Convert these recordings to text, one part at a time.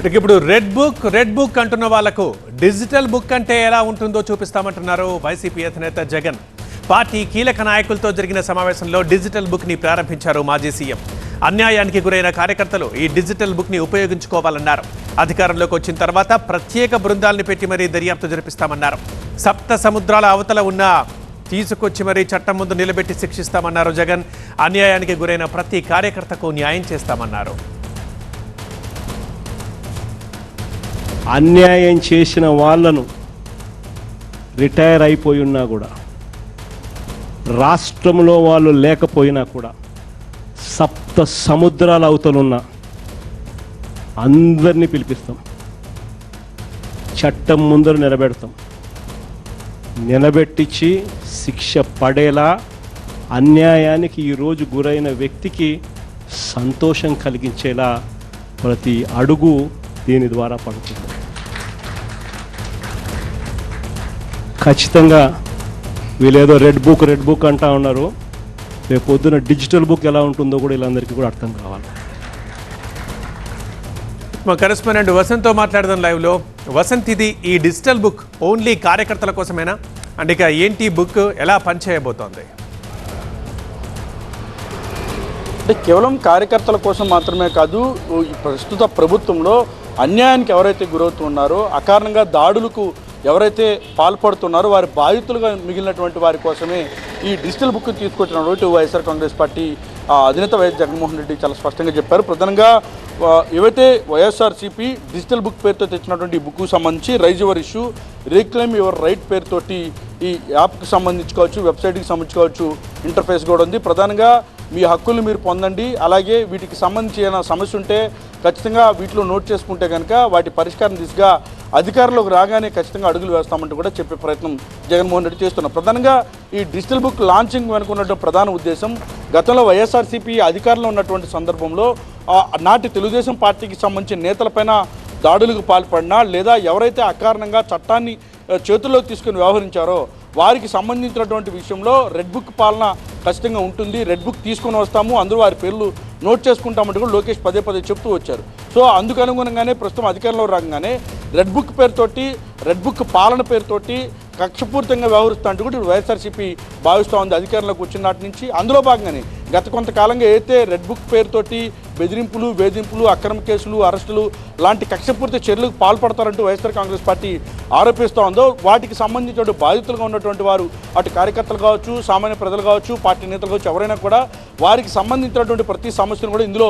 ఇప్పుడు red book అంటున్న వాళ్లకు డిజిటల్ బుక్ అంటే ఎలా ఉంటుందో చూపిస్తామంటున్నారు వైసీపీ అధినేత జగన్. పార్టీ కీలక నాయకులతో జరిగిన సమావేశంలో డిజిటల్ బుక్ ని ప్రారంభించారు మాజీ సీఎం. అన్యాయానికి గురైన కార్యకర్తలు ఈ డిజిటల్ బుక్ ని ఉపయోగించుకోవాలన్నారు. అధికారంలోకి వచ్చిన తర్వాత ప్రత్యేక బృందాలను పెట్టి మరీ దర్యాప్తు జరిపిస్తామన్నారు. సప్త సముద్రాల అవతల ఉన్న తీసుకొచ్చి మరీ చట్టం ముందు నిలబెట్టి శిక్షిస్తామన్నారు జగన్. అన్యాయానికి గురైన ప్రతి కార్యకర్తకు న్యాయం చేస్తామన్నారు. అన్యాయం చేసిన వాళ్ళను రిటైర్ అయిపోయి ఉన్నా కూడా, రాష్ట్రంలో వాళ్ళు లేకపోయినా కూడా, సప్త సముద్రాల అవతలున్న అందరినీ పిలిపిస్తాం, చట్టం ముందర నిలబెడతాం, నిలబెట్టించి శిక్ష పడేలా అన్యాయానికి ఈరోజు గురైన వ్యక్తికి సంతోషం కలిగించేలా ప్రతి అడుగు దీని ద్వారా పడుతుంది. ఖచ్చితంగా వీళ్ళేదో రెడ్ బుక్ అంటా ఉన్నారు. రేపు పొద్దున డిజిటల్ బుక్ ఎలా ఉంటుందో కూడా వీళ్ళందరికీ కూడా అర్థం కావాలి. మా కరెస్పాండెంట్ వసంత్తో మాట్లాడదాం లైవ్లో. వసంత్, ఇది ఈ డిజిటల్ బుక్ ఓన్లీ కార్యకర్తల కోసమేనా? అంటే ఇక ఏంటి బుక్ ఎలా పనిచేయబోతోంది? అంటే కేవలం కార్యకర్తల కోసం మాత్రమే కాదు, ప్రస్తుత ప్రభుత్వంలో అన్యాయానికి ఎవరైతే గురవుతున్నారో, అకారణంగా దాడులకు ఎవరైతే పాల్పడుతున్నారో వారి బాధితులుగా మిగిలినటువంటి వారి కోసమే ఈ డిజిటల్ బుక్ తీసుకొచ్చినటువంటి వైఎస్ఆర్ కాంగ్రెస్ పార్టీ అధినేత వైఎస్ జగన్మోహన్ రెడ్డి చాలా స్పష్టంగా చెప్పారు. ప్రధానంగా ఏవైతే వైఎస్ఆర్సీపీ డిజిటల్ బుక్ పేరుతో తెచ్చినటువంటి ఈ బుక్కు సంబంధించి rise your issue, reclaim your right పేరుతోటి ఈ యాప్కి సంబంధించుకోవచ్చు, వెబ్సైట్కి సంబంధించుకోవచ్చు ఇంటర్ఫేస్ కూడా ఉంది. ప్రధానంగా మీ హక్కులు మీరు పొందండి, అలాగే వీటికి సంబంధించి ఏమైనా సమస్య ఉంటే ఖచ్చితంగా వీటిలో నోట్ చేసుకుంటే కనుక వాటి పరిష్కారం దిశగా అధికారంలోకి రాగానే ఖచ్చితంగా అడుగులు వేస్తామంటూ కూడా చెప్పే ప్రయత్నం జగన్మోహన్ రెడ్డి చేస్తున్నారు. ప్రధానంగా ఈ డిజిటల్ బుక్ లాంచింగ్ వెనుకున్నటువంటి ప్రధాన ఉద్దేశం, గతంలో వైఎస్ఆర్సీపీ అధికారంలో ఉన్నటువంటి సందర్భంలో నాటి తెలుగుదేశం పార్టీకి సంబంధించిన నేతలపైన దాడులకు పాల్పడినా, లేదా ఎవరైతే అకారణంగా చట్టాన్ని చేతుల్లోకి తీసుకుని వ్యవహరించారో వారికి సంబంధించినటువంటి విషయంలో రెడ్ బుక్ పాలన ఖచ్చితంగా ఉంటుంది, రెడ్ బుక్ తీసుకొని వస్తాము, అందరూ వారి పేర్లు నోట్ చేసుకుంటామంటూ కూడా లోకేష్ పదే చెప్తూ వచ్చారు. సో అందుకు అనుగుణంగానే ప్రస్తుతం అధికారంలో రాగానే రెడ్ బుక్ పేరుతోటి, రెడ్ బుక్ పాలన పేరుతోటి కక్షపూరితంగా వ్యవహరిస్తూ అంటూ కూడా వైఎస్ఆర్సీపీ భావిస్తూ ఉంది అధికారంలోకి వచ్చిన నాటి నుంచి. అందులో భాగంగానే గత కొంతకాలంగా అయితే రెడ్ బుక్ పేరుతోటి బెదిరింపులు, వేధింపులు, అక్రమ కేసులు, అరెస్టులు లాంటి కక్షపూరిత చర్యలకు పాల్పడతారంటూ వైఎస్ఆర్ కాంగ్రెస్ పార్టీ ఆరోపిస్తూ ఉందో, వాటికి సంబంధించిన బాధితులుగా ఉన్నటువంటి వారు, అటు కార్యకర్తలు కావచ్చు, సామాన్య ప్రజలు కావచ్చు, పార్టీ నేతలు కావచ్చు, ఎవరైనా కూడా వారికి సంబంధించినటువంటి ప్రతి సమస్యను కూడా ఇందులో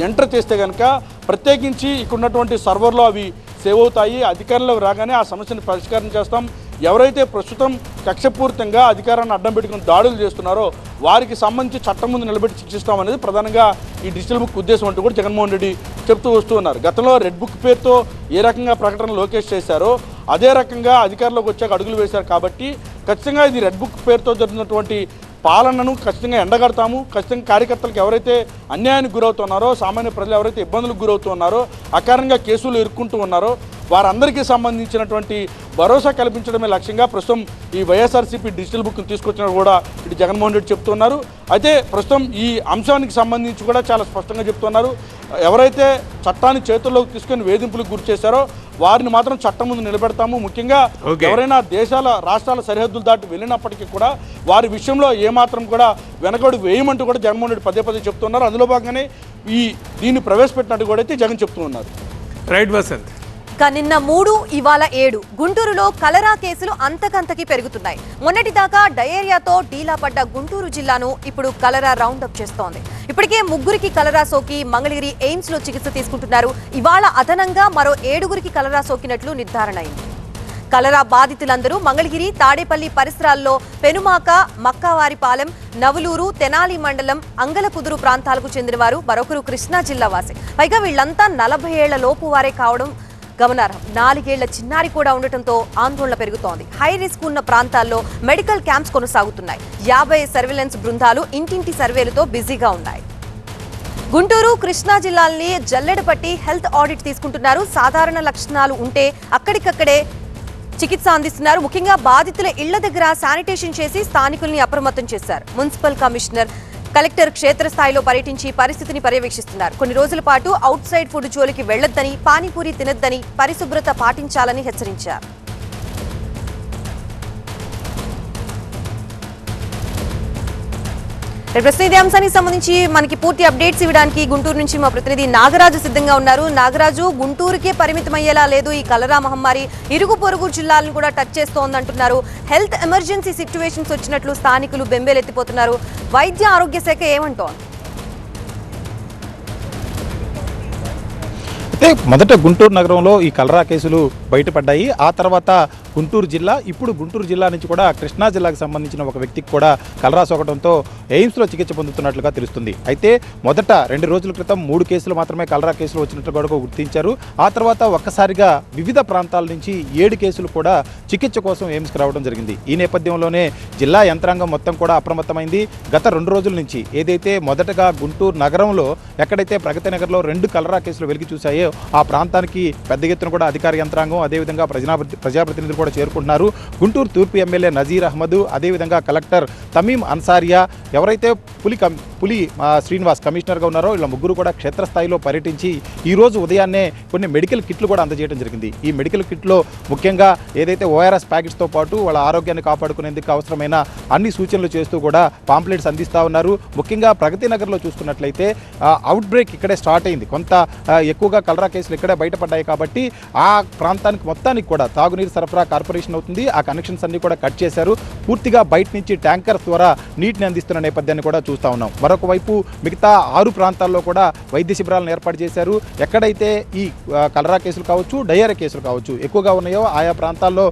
ఎంటర్ చేస్తే కనుక ప్రత్యేకించి ఇక్కడ ఉన్నటువంటి సర్వర్లో అవి సేవ్ అవుతాయి. అధికారంలోకి రాగానే ఆ సమస్యను పరిష్కారం చేస్తాం. ఎవరైతే ప్రస్తుతం కక్షపూరితంగా అధికారాన్ని అడ్డం పెట్టుకుని దాడులు చేస్తున్నారో వారికి సంబంధించి చట్టం ముందు నిలబెట్టి శిక్షిస్తామనేది ప్రధానంగా ఈ డిజిటల్ బుక్ ఉద్దేశం అంటూ కూడా జగన్మోహన్ రెడ్డి చెప్తూ వస్తూ ఉన్నారు. గతంలో రెడ్ బుక్ పేరుతో ఏ రకంగా ప్రకటన లోకేష్ చేశారో అదే రకంగా అధికారంలోకి వచ్చాక అడుగులు వేశారు. కాబట్టి ఖచ్చితంగా ఇది రెడ్ బుక్ పేరుతో జరిగినటువంటి పాలనను ఖచ్చితంగా ఎండగడతాము. ఖచ్చితంగా కార్యకర్తలకు ఎవరైతే అన్యాయానికి గురవుతున్నారో, సామాన్య ప్రజలు ఎవరైతే ఇబ్బందులకు గురవుతున్నారో, అకారణంగా కేసులు ఇరుక్కుంటూ ఉన్నారో వారందరికీ సంబంధించినటువంటి భరోసా కల్పించడమే లక్ష్యంగా ప్రస్తుతం ఈ వైఎస్ఆర్సీపీ డిజిటల్ బుక్ను తీసుకొచ్చినా కూడా ఇటు జగన్మోహన్ రెడ్డి చెప్తున్నారు. అయితే ప్రస్తుతం ఈ అంశానికి సంబంధించి కూడా చాలా స్పష్టంగా చెప్తున్నారు. ఎవరైతే చట్టాన్ని చేతుల్లోకి తీసుకొని వేధింపులకు గురి చేశారో వారిని మాత్రం చట్టం ముందు నిలబెడతాము. ముఖ్యంగా ఎవరైనా రాష్ట్రాల సరిహద్దులు దాటి వెళ్ళినప్పటికీ కూడా వారి విషయంలో ఏమాత్రం కూడా వెనకడు వేయమంటూ కూడా జగన్మోహన్ రెడ్డి పదే చెప్తున్నారు. అందులో భాగంగానే దీన్ని ప్రవేశపెట్టినట్టు కూడా అయితే జగన్ చెప్తూ ఉన్నారు. రైట్ వసంత్. నిన్న 3, ఇవాళ 7 గుంటూరులో కలరా కేసులు అంతకంతకి పెరుగుతున్నాయి. మొన్నటిదాకా డయేరియాతో డీలా పడ్డ గుంటూరు జిల్లాను ఇప్పుడు కలరా రౌండప్ చేస్తోంది. ఇప్పటికే 3కి కలరా సోకి మంగళగిరి ఎయిమ్స్ లో చికిత్స తీసుకుంటున్నారు. ఇవాళ అదనంగా మరో 7గురికి కలరా సోకినట్లు నిర్ధారణ అయింది. కలరా బాధితులందరూ మంగళగిరి, తాడేపల్లి పరిసరాల్లో పెనుమాక, మక్కావారిపాలెం, నవలూరు, తెనాలి మండలం అంగలకుదురు ప్రాంతాలకు చెందినవారు. మరొకరు కృష్ణా జిల్లా వాసి. పైగా వీళ్లంతా 40 ఏళ్ల లోపు వారే కావడం గమనార్హం. 4 ఏళ్ల చిన్నారి కూడా ఉండటంతో ఆందోళన పెరుగుతోంది. హై రిస్క్ ఉన్న ప్రాంతాల్లో మెడికల్ క్యాంప్స్ కొనసాగుతున్నాయి. 50 సర్వేలెన్స్ బృందాలు ఇంటింటి సర్వేలతో బిజీగా ఉన్నాయి. గుంటూరు, కృష్ణా జిల్లాల్ని జల్లెడపట్టి హెల్త్ ఆడిట్ తీసుకుంటున్నారు. సాధారణ లక్షణాలు ఉంటే అక్కడికక్కడే చికిత్స అందిస్తున్నారు. ముఖ్యంగా బాధితుల ఇళ్ల దగ్గర శానిటేషన్ చేసి స్థానికుల్ని అప్రమత్తం చేశారు. మున్సిపల్ కమిషనర్ కలెక్టర్ క్షేత్రస్థాయిలో పర్యటించి పరిస్థితిని పర్యవేక్షిస్తున్నారు. కొన్ని రోజుల పాటు అవుట్ సైడ్ ఫుడ్ జోలికి వెళ్లొద్దని, పానీపూరి తినొద్దని, పరిశుభ్రత పాటించాలని హెచ్చరించారు. ప్రస్తుతం ఇదే అంశానికి సంబంధించి మనకి పూర్తి అప్డేట్స్ ఇవ్వడానికి గుంటూరు నుంచి మా ప్రతినిధి నాగరాజు సిద్ధంగా ఉన్నారు. నాగరాజు, గుంటూరుకే పరిమితమయ్యేలా లేదు ఈ కలరా మహమ్మారి, ఇరుగు పొరుగు జిల్లాలను కూడా టచ్ చేస్తోందంటున్నారు. హెల్త్ ఎమర్జెన్సీ సిచ్యువేషన్స్ వచ్చినట్లు స్థానికులు బెంబేలెత్తిపోతున్నారు. వైద్య ఆరోగ్య శాఖ ఏమంటోంది? అయితే మొదట గుంటూరు నగరంలో ఈ కలరా కేసులు బయటపడ్డాయి. ఆ తర్వాత గుంటూరు జిల్లా, ఇప్పుడు గుంటూరు జిల్లా నుంచి కూడా కృష్ణా జిల్లాకు సంబంధించిన ఒక వ్యక్తికి కూడా కలరా సోకడంతో ఎయిమ్స్లో చికిత్స పొందుతున్నట్లుగా తెలుస్తుంది. అయితే మొదట 2 రోజుల క్రితం 3 కేసులు మాత్రమే కలరా కేసులు వచ్చినట్లు కూడా గుర్తించారు. ఆ తర్వాత ఒక్కసారిగా వివిధ ప్రాంతాల నుంచి 7 కేసులు కూడా చికిత్స కోసం ఎయిమ్స్కి రావడం జరిగింది. ఈ నేపథ్యంలోనే జిల్లా యంత్రాంగం మొత్తం కూడా అప్రమత్తమైంది. గత 2 రోజుల నుంచి ఏదైతే మొదటగా గుంటూరు నగరంలో ఎక్కడైతే ప్రగతి నగర్లో 2 కలరా కేసులు వెలికి చూశాయో ఆ ప్రాంతానికి పెద్ద ఎత్తున కూడా అధికార యంత్రాంగం, అదేవిధంగా ప్రజాప్రతినిధులు కూడా చేరుకుంటున్నారు. గుంటూరు తూర్పు ఎమ్మెల్యే నజీర్ అహ్మద్, అదేవిధంగా కలెక్టర్ తమీం అన్సారియా, ఎవరైతే పులి శ్రీనివాస్ కమిషనర్గా ఉన్నారో వీళ్ళ ముగ్గురు కూడా క్షేత్రస్థాయిలో పర్యటించి ఈరోజు ఉదయాన్నే కొన్ని మెడికల్ కిట్లు కూడా అందజేయడం జరిగింది. ఈ మెడికల్ కిట్లో ముఖ్యంగా ఏదైతే ఓఆర్ఎస్ ప్యాకెట్స్తో పాటు వాళ్ళ ఆరోగ్యాన్ని కాపాడుకునేందుకు అవసరమైన అన్ని సూచనలు చేస్తూ కూడా పాంప్లెట్స్ అందిస్తూ ఉన్నారు. ముఖ్యంగా ప్రగతి నగర్లో చూసుకున్నట్లయితే అవుట్ బ్రేక్ ఇక్కడే స్టార్ట్ అయింది. కొంత ఎక్కువగా కలరా కేసులు ఇక్కడే బయటపడ్డాయి కాబట్టి ఆ ప్రాంతానికి మొత్తానికి కూడా తాగునీరు సరఫరా కార్పొరేషన్ అవుతుంది. ఆ కనెక్షన్స్ అన్ని కూడా కట్ చేశారు. పూర్తిగా బయట నుంచి ట్యాంకర్స్ ద్వారా నీటిని అందిస్తున్న నేపథ్యాన్ని కూడా చూస్తూ ఉన్నాం. మరొక వైపు మిగతా 6 ప్రాంతాల్లో కూడా వైద్య శిబిరాలను ఏర్పాటు చేశారు. ఎక్కడైతే ఈ కలరా కేసులు కావచ్చు, డయేరియా కేసులు కావచ్చు ఎక్కువగా ఉన్నాయో ఆయా ప్రాంతాల్లో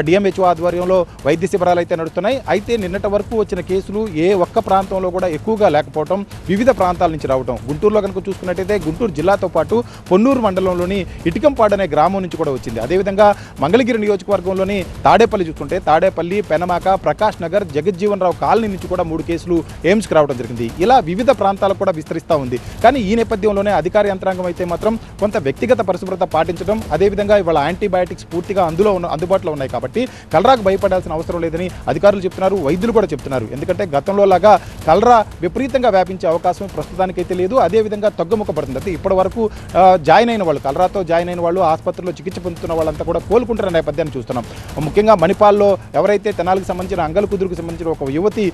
డిఎంహెచ్ఓ ఆధ్వర్యంలో వైద్య శిబిరాలు అయితే నడుస్తున్నాయి. అయితే నిన్నటి వరకు వచ్చిన కేసులు ఏ ఒక్క ప్రాంతంలో కూడా ఎక్కువగా లేకపోవడం, వివిధ ప్రాంతాల నుంచి రావడం. గుంటూరులో కనుక చూసుకున్నట్టయితే గుంటూరు జిల్లాతో పాటు పొన్నూరు మండలంలోని ఇటికంపాడు అనే గ్రామం నుంచి కూడా వచ్చింది. అదేవిధంగా మంగళగిరి నియోజకవర్గంలోని తాడేపల్లి చూసుకుంటే తాడేపల్లి, పెనమాక, ప్రకాష్ నగర్, జగజ్జీవన్ రావు కాలనీ నుంచి కూడా 3 కేసులు ఎయిమ్స్కి రావడం జరిగింది. ఇలా వివిధ ప్రాంతాలకు కూడా విస్తరిస్తూ ఉంది. కానీ ఈ నేపథ్యంలోనే అధికార యంత్రాంగం అయితే మాత్రం కొంత వ్యక్తిగత పరిశుభ్రత పాటించడం, అదేవిధంగా ఇవాళ యాంటీబయాటిక్స్ పూర్తిగా అందుబాటులో ఉన్నాయి కాబట్టి కలరాకు భయపడాల్సిన అవసరం లేదని అధికారులు చెప్తున్నారు, వైద్యులు కూడా చెప్తున్నారు. ఎందుకంటే గతంలో లాగా కలరా విపరీతంగా వ్యాపించే అవకాశం ప్రస్తుతానికైతే లేదు. అదేవిధంగా తగ్గుముఖ పడుతుంది. అయితే ఇప్పటి వరకు జాయిన్ అయిన వాళ్ళు, కలరాతో జాయిన్ అయిన వాళ్ళు, ఆసుపత్రిలో చికిత్స పొందుతున్న వాళ్ళంతా కూడా కోలుకుంటున్న నేపథ్యాన్ని చూస్తున్నాం. ముఖ్యంగా మణిపాల్లో ఎవరైతే తెనాలకు సంబంధించిన అంగలకుదురుకు సంబంధించిన ఒక యువతి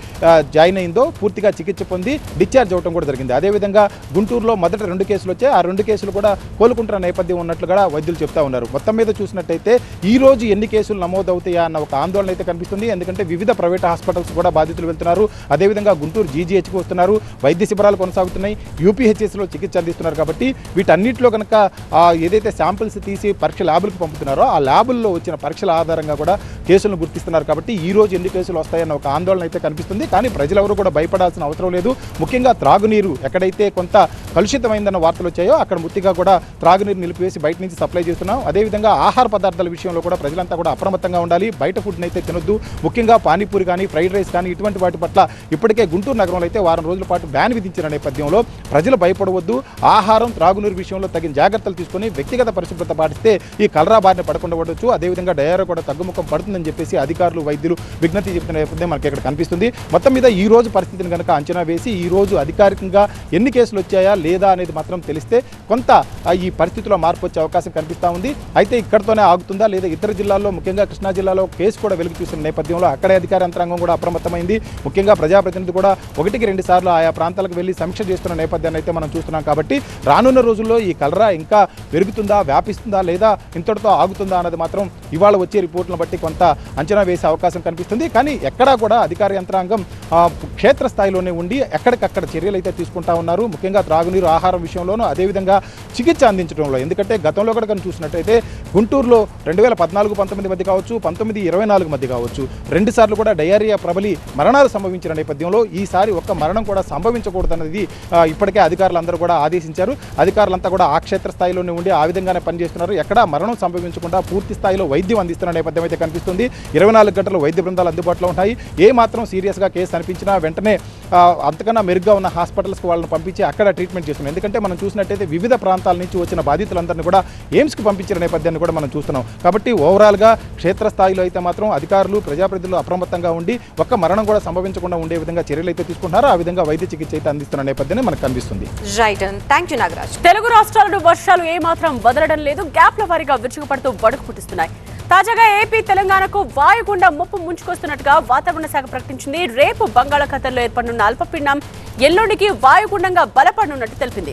జాయిన్ అయిందో పూర్తిగా చికిత్స పొంది డిశ్చార్జ్ అవడం కూడా జరిగింది. అదేవిధంగా గుంటూరులో మొదట 2 కేసులు వచ్చాయి. ఆ 2 కేసులు కూడా కోలుకుంటున్న నేపథ్యం ఉన్నట్లు కూడా వైద్యులు చెప్తా ఉన్నారు. మొత్తం మీద చూసినట్టయితే ఈ రోజు ఎన్ని కేసులు నమోదవుతాయా అన్న ఒక ఆందోళన అయితే కనిపిస్తుంది. ఎందుకంటే వివిధ ప్రైవేట్ హాస్పిటల్స్ కూడా బాధితులు వెళ్తున్నారు. అదేవిధంగా గుంటూరు జీజీహెచ్కి వస్తున్నారు, వైద్య శిబిరాలు కొనసాగుతున్నాయి, యూపీహెచ్ఎస్లో చికిత్స అందిస్తున్నారు. కాబట్టి వీటన్నిటిలో కనుక ఏదైతే శాంపిల్స్ తీసి పరీక్ష ల్యాబులకు పంపుతున్నారో ఆ ల్యాబుల్లో వచ్చిన పరీక్షల ఆధారంగా కూడా కేసులను గుర్తిస్తున్నారు. కాబట్టి ఈ రోజు ఎన్ని కేసులు వస్తాయన్న ఒక ఆందోళన అయితే కనిపిస్తుంది. కానీ ప్రజలెవరూ కూడా భయపడాల్సిన అవసరం లేదు. ముఖ్యంగా త్రాగునీరు ఎక్కడైతే కొంత కలుషితమైందన్న వార్తలు వచ్చాయో అక్కడ ముత్తిగా కూడా త్రాగునీరు నిలిపివేసి బయట నుంచి సప్లై చేస్తున్నాం. అదేవిధంగా ఆహార పదార్థాల విషయంలో కూడా ప్రజలంతా కూడా అప్రమత్తంగా ఉండాలి. బయట ఫుడ్ని అయితే తినొద్దు. ముఖ్యంగా పానీపూరి కానీ, ఫ్రైడ్ రైస్ కానీ ఇటువంటి వాటి పట్ల ఇప్పటికే గుంటూరు నగరంలో అయితే వారం రోజుల పాటు బ్యాన్ విధించిన నేపథ్యంలో ప్రజలు భయపడవద్దు. ఆహారం, త్రాగునీరు విషయంలో తగిన జాగ్రత్తలు తీసుకుని వ్యక్తిగత పరిశుభ్రత పాటిస్తే ఈ కలరా బారిన పడకుండా ఉండొచ్చు. అదేవిధంగా డయేరియా కూడా తగ్గుముఖం పడుతుందని చెప్పేసి అధికారులు, వైద్యులు విజ్ఞప్తి చెప్తున్న నేపథ్యం మనకి ఇక్కడ కనిపిస్తుంది. మొత్తం మీద ఈ రోజు పరిస్థితిని కనుక అంచనా వేసి ఈ రోజు అధికారికంగా ఎన్ని కేసులు వచ్చాయా లేదా అనేది మాత్రం తెలిస్తే కొంత ఈ పరిస్థితిలో మార్పు వచ్చే అవకాశం కనిపిస్తూ ఉంది. అయితే ఇక్కడతోనే ఆగుతుందా లేదా ఇతర జిల్లాల్లో, ముఖ్యంగా కృష్ణా జిల్లాలో కేసు కూడా వెలుగు చూసిన నేపథ్యంలో అక్కడే అధికార యంత్రాంగం కూడా అప్రమత్తమైంది. ముఖ్యంగా ప్రజాప్రతినిధి కూడా 1-2 సార్లు ఆయా ప్రాంతాలకు వెళ్ళి సమీక్ష చేస్తున్న నేపథ్యాన్ని అయితే మనం చూస్తున్నాం. కాబట్టి రానున్న రోజుల్లో ఈ కలరా ఇంకా పెరుగుతుందా, వ్యాపిస్తుందా లేదా ఇంతటితో ఆగుతుందా అన్నది మాత్రం ఇవాళ వచ్చే రిపోర్ట్లను బట్టి కొంత అంచనా వేసే అవకాశం కనిపిస్తుంది. కానీ ఎక్కడా కూడా అధికార యంత్రాంగం క్షేత్రస్థాయిలోనే ఉండి ఎక్కడికక్కడ చర్యలు అయితే తీసుకుంటా ఉన్నారు. ముఖ్యంగా త్రాగునీరు, ఆహారం విషయంలోనూ అదేవిధంగా చికిత్స అందించడంలో. ఎందుకంటే గతంలో కూడా కనుక చూసినట్టయితే గుంటూరులో 2014-19 మధ్య కావచ్చు, 19-24 మధ్య కావచ్చు 2 సార్లు కూడా డయేరియా ప్రబలి మరణాలు సంభవించిన నేపథ్యంలో ఈసారి ఒక్క మరణం కూడా సంభవించకూడదన్నది ఇప్పటికే అధికారులందరూ కూడా ఆదేశించారు. అధికారులంతా కూడా ఆ క్షేత్ర క్షేత్రస్థాయిలోనే ఉండి ఆ విధంగానే పనిచేస్తున్నారు. ఎక్కడా మరణం సంభవించకుండా పూర్తి స్థాయిలో వైద్యం అందిస్తున్న నేపథ్యం అయితే కనిపిస్తుంది. 24 గంటలు వైద్య బృందాలు అందుబాటులో ఉంటాయి. ఏ మాత్రం సీరియస్గా కేసు అనిపించినా వెంటనే అంతకన్నా మెరుగ్గా ఉన్న హాస్పిటల్స్కి వాళ్ళని పంపించి అక్కడ ట్రీట్మెంట్ చేస్తున్నాం. ఎందుకంటే మనం చూసినట్టయితే వివిధ ప్రాంతాల నుంచి వచ్చిన బాధితులందరినీ కూడా ఎయిమ్స్కి పంపించిన నేపథ్యాన్ని కూడా మనం చూస్తున్నాం. కాబట్టి ఓవరాల్గా క్షేత్రస్థాయిలో అయితే మాత్రం అధికారులు ప్రజాప్రతినిధులు అప్రమత్తంగా ఉండి ఒక్క మరణం కూడా సంభవించకుండా ఉండే విధంగా చర్యలు అయితే తీసుకుంటున్నారో ఆ విధంగా వైద్య చికిత్స అయితే అందిస్తున్న నేపథ్యాన్ని మనకు కనిపిస్తుంది. Right, thank you Nagaraj. తెలుగు రాష్ట్రాలను వర్షాలు ఏమాత్రం వదలడం లేదు, గ్యాప్ల వారీగా విరుచుకుపడుతూ బడుకు పుట్టిస్తున్నాయి. తాజాగా ఏపీ తెలంగాణకు వాయుగుండం ముప్పు ముంచుకొస్తున్నట్టుగా వాతావరణ శాఖ ప్రకటించింది. రేపు బంగాళాఖాతంలో ఏర్పడనున్న అల్పపీడనం ఎల్లుండికి వాయుగుండంగా బలపడనున్నట్టు తెలిపింది.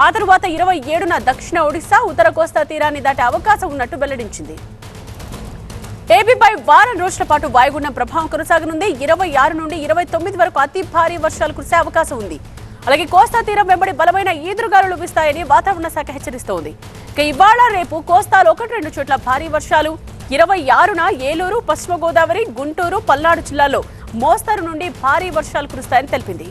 ఆ తరువాత 27న దక్షిణ ఒడిశా, ఉత్తర కోస్తా తీరాన్ని దాటే అవకాశం ఉన్నట్టు వెల్లడించింది. ఏపీపై వారం రోజుల పాటు వాయుగుండం ప్రభావం కొనసాగనుంది. 26 నుండి 29 వరకు అతి భారీ వర్షాలు కురిసే అవకాశం ఉంది. అలాగే కోస్తా తీరం వెంబడి బలమైన ఈదురుగాలులు వీస్తాయని వాతావరణ శాఖ హెచ్చరిస్తోంది. ఇక ఇవాళ రేపు కోస్తాలో 1-2 చోట్ల భారీ వర్షాలు, 26న ఏలూరు, పశ్చిమ గోదావరి, గుంటూరు, పల్నాడు జిల్లాల్లో మోస్తరు నుండి భారీ వర్షాలు కురుస్తాయని తెలిపింది.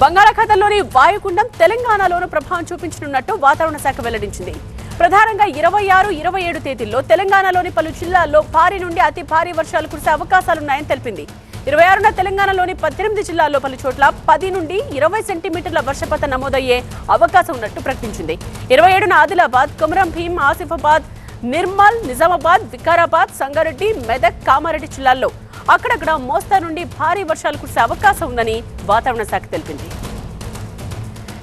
బంగాళాఖాతంలోని వాయుగుండం తెలంగాణలోనూ ప్రభావం చూపించనున్నట్టు వాతావరణ శాఖ వెల్లడించింది. ప్రధానంగా 26, 27 తేదీల్లో తెలంగాణలోని పలు జిల్లాల్లో భారీ నుండి అతి భారీ వర్షాలు కురిసే అవకాశాలున్నాయని తెలిపింది. 26న తెలంగాణలోని 18 జిల్లాల్లో పలు చోట్ల 10 నుండి 20 సెంటీమీటర్ల వర్షపాతం నమోదయ్యే అవకాశం ఉన్నట్టు ప్రకటించింది. 27న ఆదిలాబాద్, కొమరం భీం, ఆసిఫాబాద్, నిర్మల్, నిజామాబాద్, వికారాబాద్, సంగారెడ్డి, మెదక్, కామారెడ్డి జిల్లాల్లో అక్కడక్కడ మోస్తరు నుండి భారీ వర్షాలు కురిసే అవకాశం ఉందని వాతావరణ శాఖ తెలిపింది.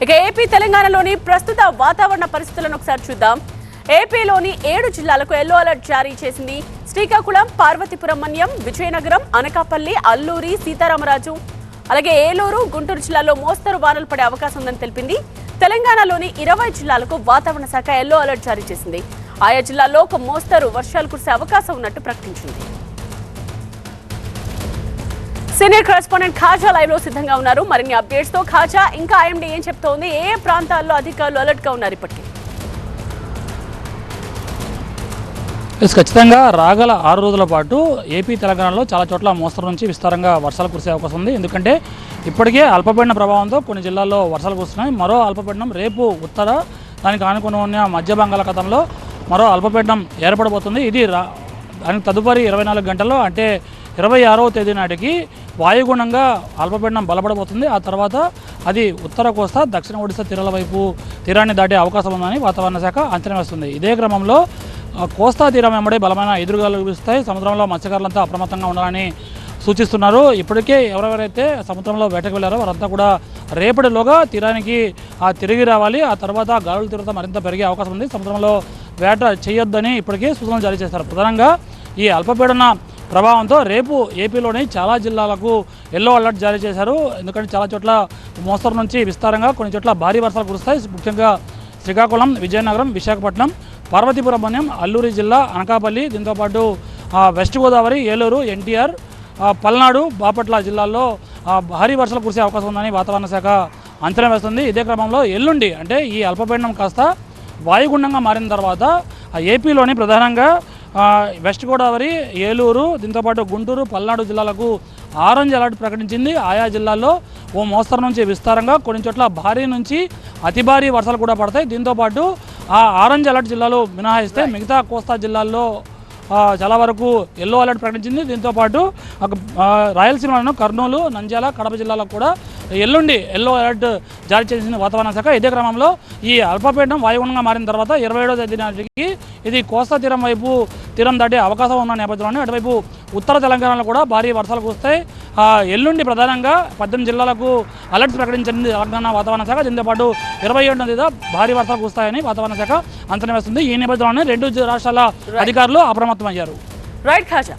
ఇక ఏపీ తెలంగాణలోని ప్రస్తుత వాతావరణ పరిస్థితులను ఒకసారి చూద్దాం. ఏపీలోని 7 జిల్లాలకు ఎల్లో అలర్ట్ జారీ చేసింది. శ్రీకాకుళం, పార్వతీపురం మన్యం, విజయనగరం, అనకాపల్లి, అల్లూరి, సీతారామరాజు, అలాగే ఏలూరు, గుంటూరు జిల్లాల్లో మోస్తరు వానలు పడే అవకాశం ఉందని తెలిపింది. తెలంగాణలోని 20 జిల్లాలకు వాతావరణ శాఖ ఎల్లో అలర్ట్ జారీ చేసింది. ఆయా జిల్లాల్లో ఒక మోస్తరు వర్షాలు కురిసే అవకాశం ఉన్నట్టు ప్రకటించింది. సీనియర్ కరెస్పాండెంట్ ఖాజా లైవ్ లో సిద్ధంగా ఉన్నారు మరిన్ని అప్డేట్స్ తో. ఖాజా, ఇంకా ఐఎండీ ఏం చెప్తోంది? ఏ ప్రాంతాల్లో అధికారులు అలర్ట్ గా ఉన్నారు ఇప్పటికీ? ఖచ్చితంగా రాగల 6 రోజుల పాటు ఏపీ తెలంగాణలో చాలా చోట్ల మోస్తరు నుంచి విస్తారంగా వర్షాలు కురిసే అవకాశం ఉంది. ఎందుకంటే ఇప్పటికే అల్పపీడన ప్రభావంతో కొన్ని జిల్లాల్లో వర్షాలు కురుస్తున్నాయి. మరో అల్పపీడనం రేపు ఉత్తర దానికి ఆనుకుని ఉన్న మధ్య బంగాళాఖాతంలో మరో అల్పపీడనం ఏర్పడబోతుంది. ఇది దానికి తదుపరి 24 గంటల్లో అంటే 26వ తేదీ నాటికి వాయుగుణంగా అల్పపీడనం బలపడబోతుంది. ఆ తర్వాత అది ఉత్తర కోస్తా, దక్షిణ ఒడిశా తీరాన్ని దాటే అవకాశం ఉందని వాతావరణ శాఖ అంచనా వేస్తుంది. ఇదే క్రమంలో కోస్తా తీరం వెంబడి బలమైన ఎదురుగాలులు వీస్తాయి. సముద్రంలో మత్స్యకారులంతా అప్రమత్తంగా ఉండాలని సూచిస్తున్నారు. ఇప్పటికే ఎవరెవరైతే సముద్రంలో వేటకు వెళ్ళారో వారంతా కూడా రేపటిలోగా తీరానికి తిరిగి రావాలి. ఆ తర్వాత గాలుల తీవ్రత మరింత పెరిగే అవకాశం ఉంది. సముద్రంలో వేట చేయొద్దని ఇప్పటికే సూచనలు జారీ చేశారు. ప్రధానంగా ఈ అల్పపీడన ప్రభావంతో రేపు ఏపీలోని చాలా జిల్లాలకు ఎల్లో అలర్ట్ జారీ చేశారు. ఎందుకంటే చాలా చోట్ల మోస్తరు నుంచి విస్తారంగా, కొన్ని చోట్ల భారీ వర్షాలు కురుస్తాయి. ముఖ్యంగా శ్రీకాకుళం, విజయనగరం, విశాఖపట్నం, పార్వతీపురం మన్యం, అల్లూరి జిల్లా, అనకాపల్లి, దీంతోపాటు వెస్ట్ గోదావరి, ఏలూరు, ఎన్టీఆర్, పల్నాడు, బాపట్ల జిల్లాల్లో భారీ వర్షాలు కురిసే అవకాశం ఉందని వాతావరణ శాఖ అంచనా వేస్తుంది. ఇదే క్రమంలో ఎల్లుండి అంటే ఈ అల్పపీడనం కాస్త వాయుగుండంగా మారిన తర్వాత ఏపీలోని ప్రధానంగా వెస్ట్ గోదావరి, ఏలూరు, దీంతోపాటు గుంటూరు, పల్నాడు జిల్లాలకు ఆరెంజ్ అలర్ట్ ప్రకటించింది. ఆయా జిల్లాల్లో ఓ మోస్తరు నుంచి విస్తారంగా, కొన్ని చోట్ల భారీ నుంచి అతి భారీ వర్షాలు కూడా పడతాయి. దీంతోపాటు ఆ ఆరెంజ్ అలర్ట్ జిల్లాలు మినహాయిస్తే మిగతా కోస్తా జిల్లాల్లో చాలా వరకు ఎల్లో అలర్ట్ ప్రకటించింది. దీంతోపాటు రాయలసీమలోను కర్నూలు, నంద్యాల, కడప జిల్లాలకు కూడా ఎల్లుండి ఎల్లో అలర్ట్ జారీ చేసింది వాతావరణ శాఖ. ఇదే క్రమంలో ఈ అల్పపీడనం వాయుగుణంగా మారిన తర్వాత 27వ తేదీ నాటికి ఇది కోస్తా తీరం దాటే అవకాశం ఉన్న నేపథ్యంలోనే అటువైపు ఉత్తర తెలంగాణలో కూడా భారీ వర్షాలు కురుస్తాయి. ఎల్లుండి ప్రధానంగా 18 జిల్లాలకు అలర్ట్స్ ప్రకటించింది తెలంగాణ వాతావరణ శాఖ. దీంతోపాటు 27వ తేదీ భారీ వర్షాలు కురుస్తాయని వాతావరణ శాఖ అంచనా వేస్తుంది. ఈ నేపథ్యంలోనే 2 రాష్ట్రాల అధికారులు అప్రమత్తమయ్యారు. రైట్ ఖాజా.